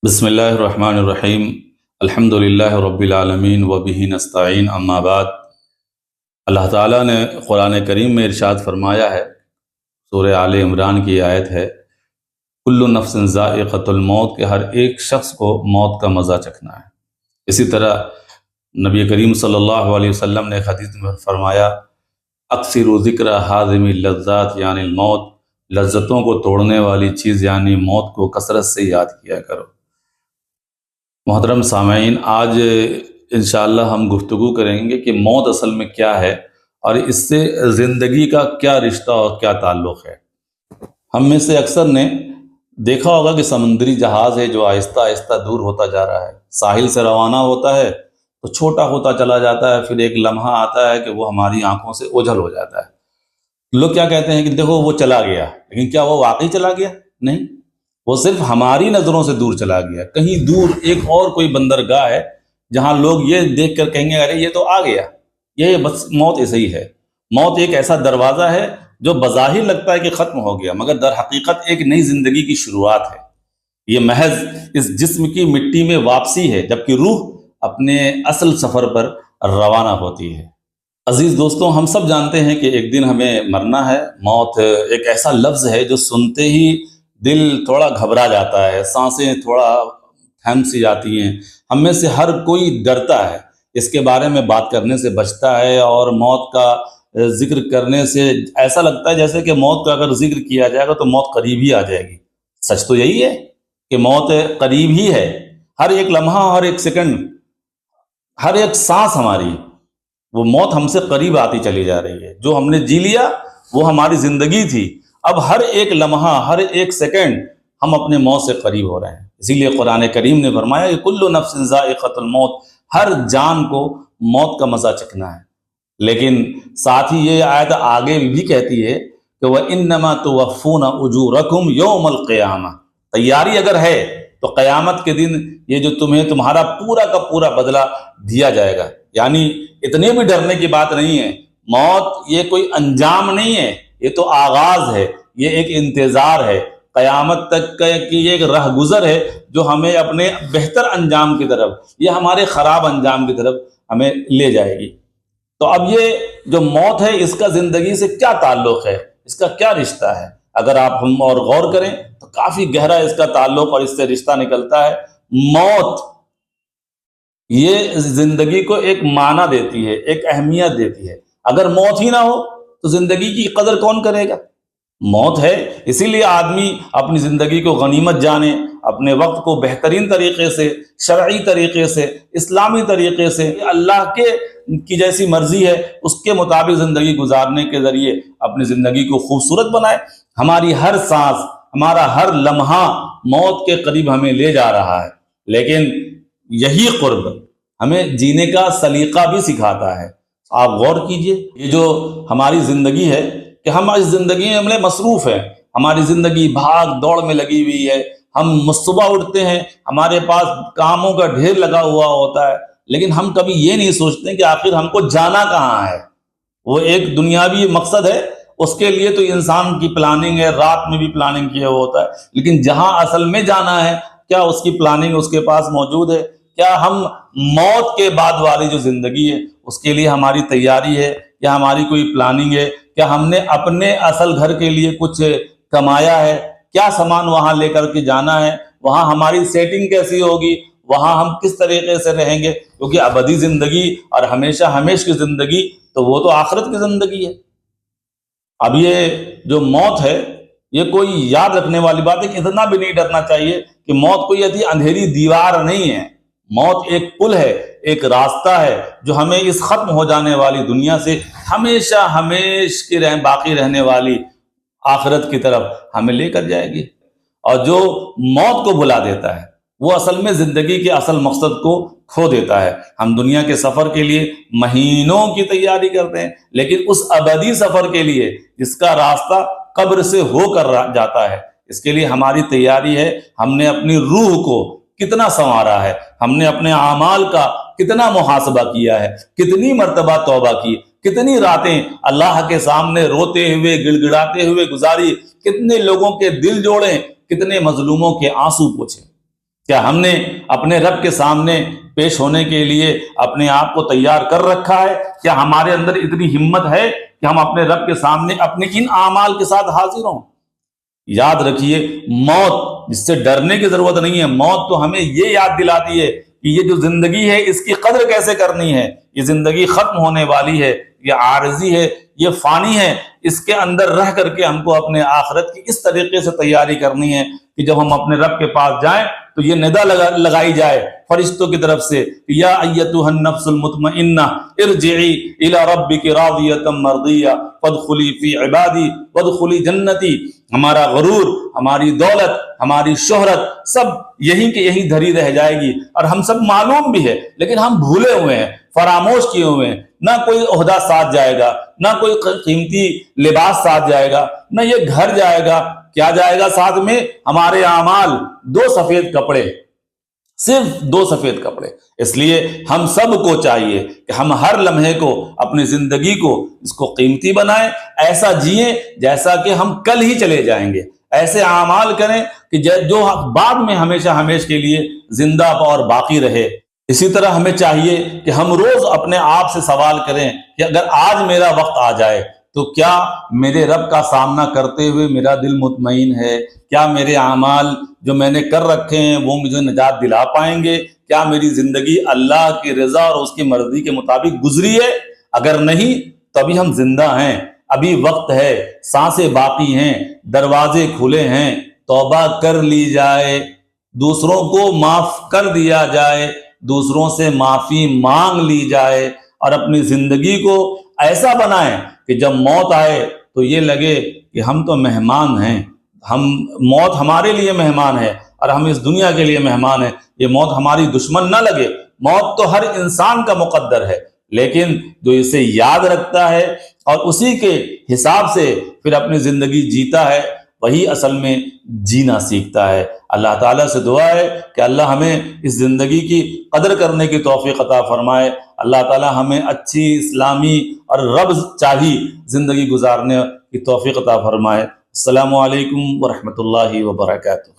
بسم اللہ الرحمن الرحیم الحمد للہ رب العالمین وبہ نستعین اما بعد۔ اللہ تعالیٰ نے قرآن کریم میں ارشاد فرمایا ہے، سورہ آل عمران کی آیت ہے، کل نفس ذائقۃ الموت، کہ ہر ایک شخص کو موت کا مزہ چکھنا ہے۔ اسی طرح نبی کریم صلی اللہ علیہ وسلم نے حدیث میں فرمایا، اکثر ذکر حاضم اللذات یعنی الموت، لذتوں کو توڑنے والی چیز یعنی موت کو کثرت سے یاد کیا کرو۔ محترم سامعین، آج انشاءاللہ ہم گفتگو کریں گے کہ موت اصل میں کیا ہے اور اس سے زندگی کا کیا رشتہ اور کیا تعلق ہے۔ ہم میں سے اکثر نے دیکھا ہوگا کہ سمندری جہاز ہے جو آہستہ آہستہ دور ہوتا جا رہا ہے، ساحل سے روانہ ہوتا ہے تو چھوٹا ہوتا چلا جاتا ہے، پھر ایک لمحہ آتا ہے کہ وہ ہماری آنکھوں سے اوجھل ہو جاتا ہے۔ لوگ کیا کہتے ہیں کہ دیکھو وہ چلا گیا، لیکن کیا وہ واقعی چلا گیا؟ نہیں، وہ صرف ہماری نظروں سے دور چلا گیا۔ کہیں دور ایک اور کوئی بندرگاہ ہے جہاں لوگ یہ دیکھ کر کہیں گے ارے یہ تو آ گیا۔ یہ بس موت ایسے ہی ہے۔ موت ایک ایسا دروازہ ہے جو بظاہر لگتا ہے کہ ختم ہو گیا، مگر در حقیقت ایک نئی زندگی کی شروعات ہے۔ یہ محض اس جسم کی مٹی میں واپسی ہے، جبکہ روح اپنے اصل سفر پر روانہ ہوتی ہے۔ عزیز دوستوں، ہم سب جانتے ہیں کہ ایک دن ہمیں مرنا ہے۔ موت ایک ایسا لفظ ہے جو سنتے ہی دل تھوڑا گھبرا جاتا ہے، سانسیں تھوڑا تھم سی جاتی ہیں۔ ہم میں سے ہر کوئی ڈرتا ہے، اس کے بارے میں بات کرنے سے بچتا ہے، اور موت کا ذکر کرنے سے ایسا لگتا ہے جیسے کہ موت کا اگر ذکر کیا جائے گا تو موت قریب ہی آ جائے گی۔ سچ تو یہی ہے کہ موت قریب ہی ہے۔ ہر ایک لمحہ، ہر ایک سیکنڈ، ہر ایک سانس ہماری، وہ موت ہم سے قریب آتی چلی جا رہی ہے۔ جو ہم نے جی لیا وہ ہماری زندگی تھی، اب ہر ایک لمحہ، ہر ایک سیکنڈ ہم اپنے موت سے قریب ہو رہے ہیں۔ اسی لیے قرآن کریم نے فرمایا کہ کل نفس ذائقۃ الموت، ہر جان کو موت کا مزہ چکھنا ہے۔ لیکن ساتھ ہی یہ آیت آگے بھی کہتی ہے کہ وَإِنَّمَا تُوَفُّونَ أُجُورَكُمْ يَوْمَ الْقِيَامَةِ، تیاری اگر ہے تو قیامت کے دن یہ جو تمہارا پورا کا پورا بدلہ دیا جائے گا۔ یعنی اتنے بھی ڈرنے کی بات نہیں ہے۔ موت یہ کوئی انجام نہیں ہے، یہ تو آغاز ہے، یہ ایک انتظار ہے، قیامت تک کی ایک راہ گزر ہے جو ہمیں اپنے بہتر انجام کی طرف یا ہمارے خراب انجام کی طرف ہمیں لے جائے گی۔ تو اب یہ جو موت ہے اس کا زندگی سے کیا تعلق ہے، اس کا کیا رشتہ ہے؟ اگر آپ ہم اور غور کریں تو کافی گہرا اس کا تعلق اور اس سے رشتہ نکلتا ہے۔ موت یہ زندگی کو ایک معنی دیتی ہے، ایک اہمیت دیتی ہے۔ اگر موت ہی نہ ہو تو زندگی کی قدر کون کرے گا؟ موت ہے، اسی لیے آدمی اپنی زندگی کو غنیمت جانے، اپنے وقت کو بہترین طریقے سے، شرعی طریقے سے، اسلامی طریقے سے، اللہ کی جیسی مرضی ہے اس کے مطابق زندگی گزارنے کے ذریعے اپنی زندگی کو خوبصورت بنائے۔ ہماری ہر سانس، ہمارا ہر لمحہ موت کے قریب ہمیں لے جا رہا ہے، لیکن یہی قرب ہمیں جینے کا سلیقہ بھی سکھاتا ہے۔ آپ غور کیجئے، یہ جو ہماری زندگی ہے کہ ہم اس زندگی میں مصروف ہیں، ہماری زندگی بھاگ دوڑ میں لگی ہوئی ہے۔ ہم صبح اٹھتے ہیں، ہمارے پاس کاموں کا ڈھیر لگا ہوا ہوتا ہے، لیکن ہم کبھی یہ نہیں سوچتے کہ آخر ہم کو جانا کہاں ہے۔ وہ ایک دنیاوی مقصد ہے، اس کے لیے تو انسان کی پلاننگ ہے، رات میں بھی پلاننگ کیا ہوتا ہے، لیکن جہاں اصل میں جانا ہے کیا اس کی پلاننگ اس کے پاس موجود ہے؟ کیا ہم موت کے بعد والی جو زندگی ہے اس کے لیے ہماری تیاری ہے یا ہماری کوئی پلاننگ ہے؟ کیا ہم نے اپنے اصل گھر کے لیے کچھ کمایا ہے؟ کیا سامان وہاں لے کر کے جانا ہے؟ وہاں ہماری سیٹنگ کیسی ہوگی؟ وہاں ہم کس طریقے سے رہیں گے؟ کیونکہ ابدی زندگی اور ہمیشہ ہمیش کی زندگی تو وہ تو آخرت کی زندگی ہے۔ اب یہ جو موت ہے یہ کوئی یاد رکھنے والی بات ہے کہ اتنا بھی نہیں ڈرنا چاہیے کہ موت کوئی ایسی اندھیری دیوار نہیں ہے۔ موت ایک پل ہے، ایک راستہ ہے جو ہمیں اس ختم ہو جانے والی دنیا سے ہمیشہ ہمیش کی باقی رہنے والی آخرت کی طرف ہمیں لے کر جائے گی۔ اور جو موت کو بلا دیتا ہے وہ اصل میں زندگی کے اصل مقصد کو کھو دیتا ہے۔ ہم دنیا کے سفر کے لیے مہینوں کی تیاری کرتے ہیں، لیکن اس ابدی سفر کے لیے جس کا راستہ قبر سے ہو کر جاتا ہے، اس کے لیے ہماری تیاری ہے۔ ہم نے اپنی روح کو کتنا سنوارا ہے، ہم نے اپنے اعمال کا کتنا محاسبہ کیا ہے، کتنی مرتبہ توبہ کی، کتنی راتیں اللہ کے سامنے روتے ہوئے گڑ گڑاتے ہوئے گزاری، کتنے لوگوں کے دل جوڑے، کتنے مظلوموں کے آنسو پوچھے۔ کیا ہم نے اپنے رب کے سامنے پیش ہونے کے لیے اپنے آپ کو تیار کر رکھا ہے؟ کیا ہمارے اندر اتنی ہمت ہے کہ ہم اپنے رب کے سامنے اپنے ان اعمال کے ساتھ حاضر ہوں؟ یاد رکھیے، موت جس سے ڈرنے کی ضرورت نہیں ہے، موت تو ہمیں یہ یاد دلاتی ہے کہ یہ جو زندگی ہے اس کی قدر کیسے کرنی ہے۔ یہ زندگی ختم ہونے والی ہے، یہ عارضی ہے، یہ فانی ہے، اس کے اندر رہ کر کے ہم کو اپنے آخرت کی اس طریقے سے تیاری کرنی ہے کہ جب ہم اپنے رب کے پاس جائیں تو یہ ندا لگائی جائے فرشتوں کی طرف سے، یا ایتھا النفس المطمئنہ ارجعی الی ربک راضیۃ مرضیہ فادخلی فی عبادی وادخلی جنتی۔ ہمارا غرور، ہماری دولت، ہماری شہرت سب یہیں کہ یہیں دھری رہ جائے گی، اور ہم سب معلوم بھی ہے لیکن ہم بھولے ہوئے ہیں، فراموش کیے ہوئے ہیں۔ نہ کوئی عہدہ ساتھ جائے گا، نہ کوئی قیمتی لباس ساتھ جائے گا، نہ یہ گھر جائے گا۔ کیا جائے گا ساتھ میں؟ ہمارے اعمال، 2 سفید کپڑے، صرف 2 سفید کپڑے۔ اس لیے ہم سب کو چاہیے کہ ہم ہر لمحے کو، اپنی زندگی کو، اس کو قیمتی بنائیں، ایسا جئیں جیسا کہ ہم کل ہی چلے جائیں گے، ایسے اعمال کریں کہ جو بعد میں ہمیشہ ہمیشہ کے لیے زندہ اور باقی رہے۔ اسی طرح ہمیں چاہیے کہ ہم روز اپنے آپ سے سوال کریں کہ اگر آج میرا وقت آ جائے تو کیا میرے رب کا سامنا کرتے ہوئے میرا دل مطمئن ہے؟ کیا میرے اعمال جو میں نے کر رکھے ہیں وہ مجھے نجات دلا پائیں گے؟ کیا میری زندگی اللہ کی رضا اور اس کی مرضی کے مطابق گزری ہے؟ اگر نہیں تو ابھی ہم زندہ ہیں، ابھی وقت ہے، سانسیں باقی ہیں، دروازے کھلے ہیں، توبہ کر لی جائے، دوسروں کو معاف کر دیا جائے، دوسروں سے معافی مانگ لی جائے، اور اپنی زندگی کو ایسا بنائیں کہ جب موت آئے تو یہ لگے کہ ہم تو مہمان ہیں، موت ہمارے لیے مہمان ہے اور ہم اس دنیا کے لیے مہمان ہیں۔ یہ موت ہماری دشمن نہ لگے، موت تو ہر انسان کا مقدر ہے، لیکن جو اسے یاد رکھتا ہے اور اسی کے حساب سے پھر اپنی زندگی جیتا ہے، وہی اصل میں جینا سیکھتا ہے۔ اللہ تعالیٰ سے دعا ہے کہ اللہ ہمیں اس زندگی کی قدر کرنے کی توفیق عطا فرمائے۔ اللہ تعالیٰ ہمیں اچھی اسلامی اور رب چاہی زندگی گزارنے کی توفیق عطا فرمائے۔ السلام علیکم ورحمۃ اللہ وبرکاتہ۔